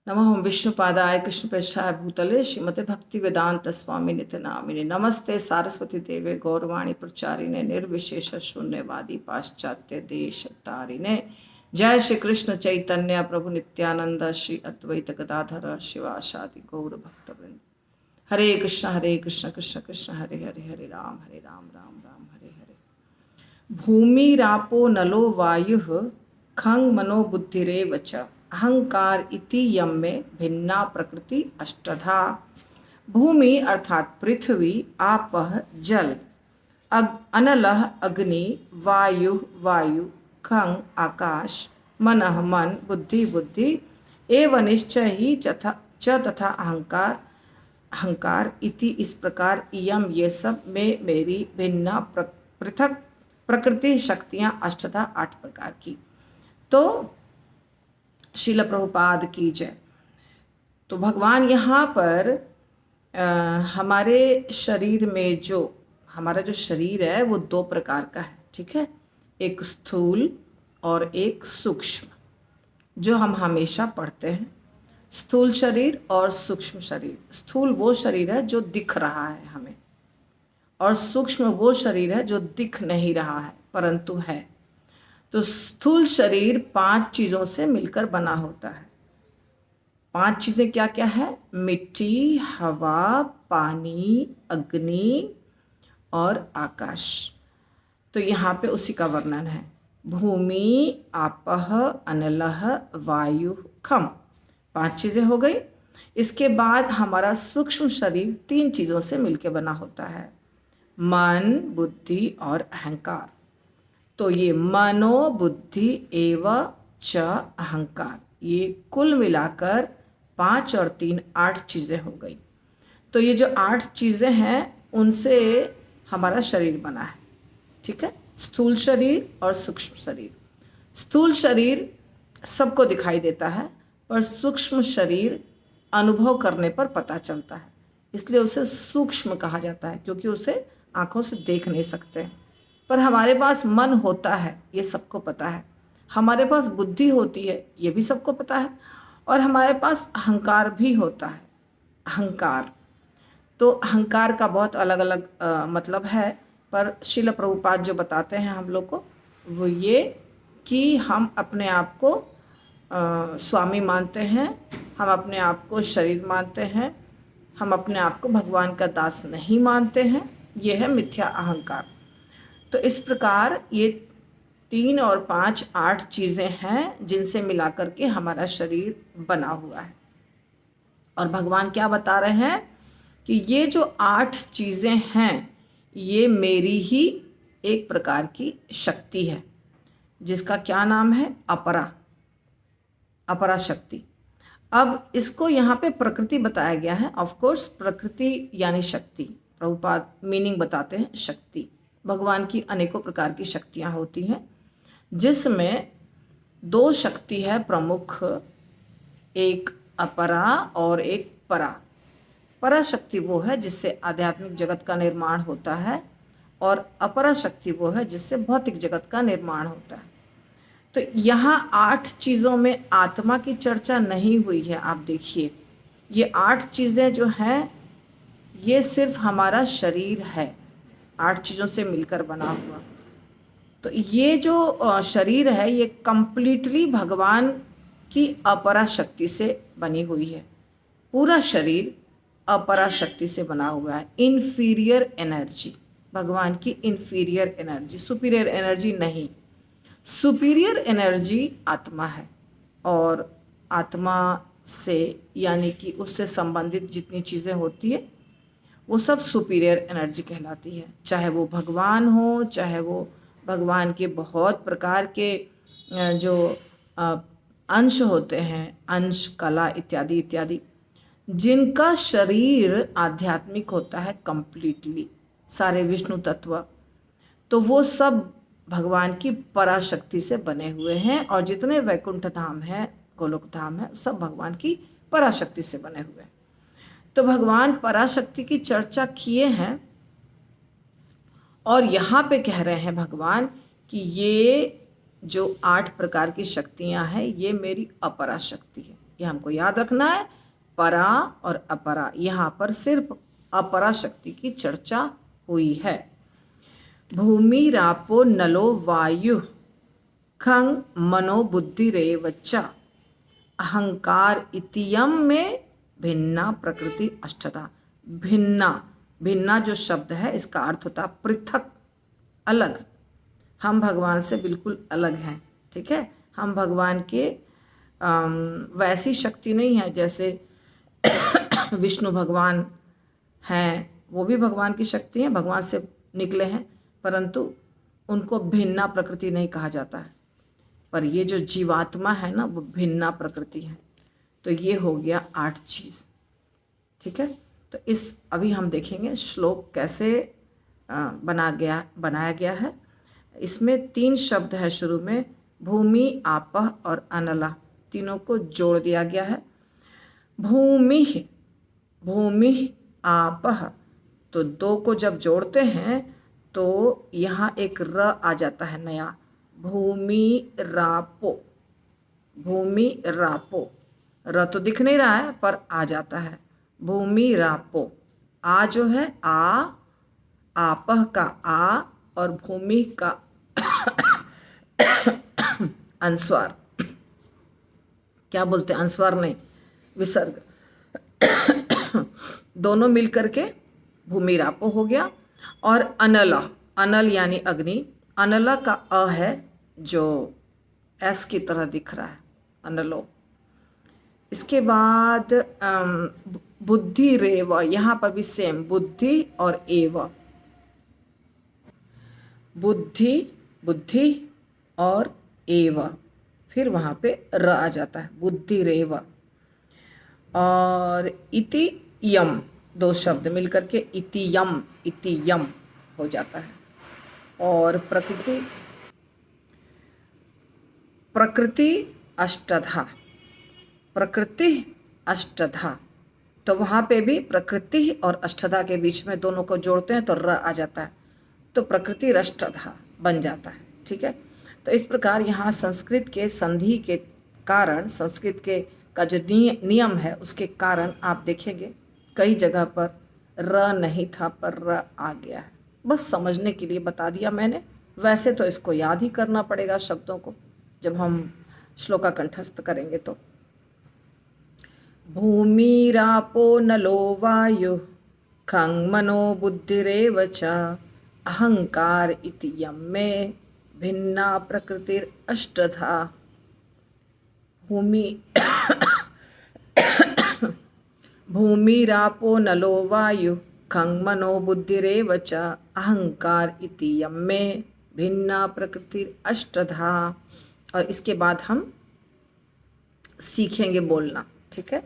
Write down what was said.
नमः विष्णुपादाय कृष्णप्रेष्ठाय भूतले श्रीमते भक्ति वेदांत स्वामी नित्य नामिने नमस्ते सारस्वती देवे गौरवाणी प्रचारिणे निर्विशेष शून्यवादी पाश्चात्य देश तारिणे। जय श्री कृष्ण चैतन्य प्रभु नित्यानंद श्री अद्वैत गदाधर शिवासादि गौर भक्तवृंद। हरे कृष्ण कृष्ण कृष्ण हरे हरे हरे राम राम राम हरे हरे। भूमिरापो नलो वायुः खं मनो बुद्धिरेव च अहंकार इति यम में भिन्ना प्रकृति अष्टधा। भूमि अर्थात पृथ्वी, आपः जल, अनलः अग्नि, वायु वायु, खं आकाश, मनः मन, बुद्धि बुद्धि, एव निश्चय ही तथा अहंकार अहंकार इति इस प्रकार यम ये सब में मेरी भिन्ना पृथक प्रकृति शक्तियां अष्टधा 8 प्रकार की। तो श्रील प्रभुपाद की जय। तो भगवान यहाँ पर हमारे शरीर में हमारा जो शरीर है वो 2 प्रकार का है, ठीक है। एक स्थूल और एक सूक्ष्म, जो हम हमेशा पढ़ते हैं। स्थूल शरीर और सूक्ष्म शरीर। स्थूल वो शरीर है जो दिख रहा है हमें, और सूक्ष्म वो शरीर है जो दिख नहीं रहा है परंतु है। तो स्थूल शरीर 5 चीज़ों से मिलकर बना होता है। 5 चीज़ें क्या क्या है? मिट्टी, हवा, पानी, अग्नि और आकाश। तो यहाँ पे उसी का वर्णन है। भूमि, आपः, अनलः, वायु, खम। 5 चीज़ें हो गई। इसके बाद हमारा सूक्ष्म शरीर 3 चीज़ों से मिलकर बना होता है, मन, बुद्धि और अहंकार। तो ये मनो बुद्धि एव च अहंकार, ये कुल मिलाकर 5 और 3 8 चीज़ें हो गई। तो ये जो 8 चीज़ें हैं उनसे हमारा शरीर बना है, ठीक है। स्थूल शरीर और सूक्ष्म शरीर। स्थूल शरीर सबको दिखाई देता है, पर सूक्ष्म शरीर अनुभव करने पर पता चलता है, इसलिए उसे सूक्ष्म कहा जाता है, क्योंकि उसे आँखों से देख नहीं सकते। पर हमारे पास मन होता है, ये सबको पता है। हमारे पास बुद्धि होती है, ये भी सबको पता है। और हमारे पास अहंकार भी होता है। अहंकार, तो अहंकार का बहुत अलग अलग मतलब है, पर श्रील प्रभुपाद जो बताते हैं हम लोग को वो ये कि हम अपने आप को स्वामी मानते हैं, हम अपने आप को शरीर मानते हैं, हम अपने आप को भगवान का दास नहीं मानते हैं। ये है मिथ्या अहंकार। तो इस प्रकार ये 3 और 5 8 चीज़ें हैं जिनसे मिलाकर के हमारा शरीर बना हुआ है। और भगवान क्या बता रहे हैं कि ये जो 8 चीज़ें हैं ये मेरी ही एक प्रकार की शक्ति है, जिसका क्या नाम है? अपरा, अपरा शक्ति। अब इसको यहाँ पे प्रकृति बताया गया है। ऑफ कोर्स प्रकृति यानी शक्ति, प्रभुपाद मीनिंग बताते हैं शक्ति। भगवान की अनेकों प्रकार की शक्तियाँ होती हैं, जिसमें 2 शक्ति है प्रमुख, एक अपरा और एक परा। परा शक्ति वो है जिससे आध्यात्मिक जगत का निर्माण होता है, और अपरा शक्ति वो है जिससे भौतिक जगत का निर्माण होता है। तो यहाँ 8 चीज़ों में आत्मा की चर्चा नहीं हुई है। आप देखिए, ये 8 चीज़ें जो हैं ये सिर्फ हमारा शरीर है, 8 चीज़ों से मिलकर बना हुआ। तो ये जो शरीर है ये कंप्लीटली भगवान की अपरा शक्ति से बनी हुई है। पूरा शरीर अपरा शक्ति से बना हुआ है। इन्फीरियर एनर्जी, भगवान की इन्फीरियर एनर्जी, सुपीरियर एनर्जी नहीं। सुपीरियर एनर्जी आत्मा है, और आत्मा से यानी कि उससे संबंधित जितनी चीज़ें होती है वो सब सुपीरियर एनर्जी कहलाती है। चाहे वो भगवान हो, चाहे वो भगवान के बहुत प्रकार के जो अंश होते हैं, अंश, कला इत्यादि इत्यादि, जिनका शरीर आध्यात्मिक होता है कंप्लीटली, सारे विष्णु तत्व, तो वो सब भगवान की पराशक्ति से बने हुए हैं। और जितने वैकुंठ धाम है, गोलोक धाम है, सब भगवान की पराशक्ति से बने हुए हैं। तो भगवान पराशक्ति की चर्चा किए हैं, और यहाँ पे कह रहे हैं भगवान कि ये जो 8 प्रकार की शक्तियाँ हैं ये मेरी अपरा शक्ति है। ये हमको याद रखना है। परा और अपरा, यहाँ पर सिर्फ अपरा शक्ति की चर्चा हुई है। भूमि रापो नलो वायु खं मनो बुद्धि रेव च अहंकार इतियम में भिन्ना प्रकृति अष्टधा। भिन्ना, भिन्ना जो शब्द है इसका अर्थ होता है पृथक, अलग। हम भगवान से बिल्कुल अलग हैं, ठीक है। हम भगवान के वैसी शक्ति नहीं है जैसे विष्णु भगवान हैं, वो भी भगवान की शक्ति है, भगवान से निकले हैं, परंतु उनको भिन्ना प्रकृति नहीं कहा जाता है। पर ये जो जीवात्मा है ना, वो भिन्ना प्रकृति है। तो ये हो गया 8 चीज़, ठीक है। तो इस अभी हम देखेंगे श्लोक कैसे बनाया गया है। इसमें 3 शब्द है शुरू में, भूमि, आपह और अनला, तीनों को जोड़ दिया गया है। भूमि, भूमि आपह, तो 2 को जब जोड़ते हैं तो यहाँ एक र आ जाता है नया, भूमि रापो। भूमि रापो, र तो दिख नहीं रहा है पर आ जाता है, भूमि रापो। आ जो है आ, आपह का आ और भूमि का अनुस्वार, क्या बोलते हैं, अनुस्वार नहीं, विसर्ग, दोनों मिलकर के भूमि रापो हो गया। और अनला, अनल यानी अग्नि, अनला का अ है जो एस की तरह दिख रहा है, अनलो। इसके बाद बुद्धि रेव, यहाँ पर भी सेम, बुद्धि और एव, बुद्धि, बुद्धि और एव, फिर वहाँ पे र आ जाता है, बुद्धि रेव। और इति यम, 2 शब्द मिलकर के इति यम हो जाता है। और प्रकृति, प्रकृति अष्टधा, प्रकृति अष्टधा, तो वहाँ पे भी प्रकृति और अष्टधा के बीच में दोनों को जोड़ते हैं तो र आ जाता है, तो प्रकृति अष्टधा बन जाता है, ठीक है। तो इस प्रकार यहाँ संस्कृत के संधि के कारण, संस्कृत के का जो नियम है उसके कारण आप देखेंगे कई जगह पर र नहीं था पर र आ गया है। बस समझने के लिए बता दिया मैंने, वैसे तो इसको याद ही करना पड़ेगा शब्दों को जब हम श्लोका कंठस्थ करेंगे। तो भूमिरापो नलो वायु खं मनो बुद्धिरेव च अहंकार इति यम में भिन्ना प्रकृतिर अष्टधा। भूमि भूमिरापो नलो वायु खं मनो बुद्धिरेव च अहंकार इति यम में भिन्ना प्रकृतिर अष्टधा। और इसके बाद हम सीखेंगे बोलना, ठीक है।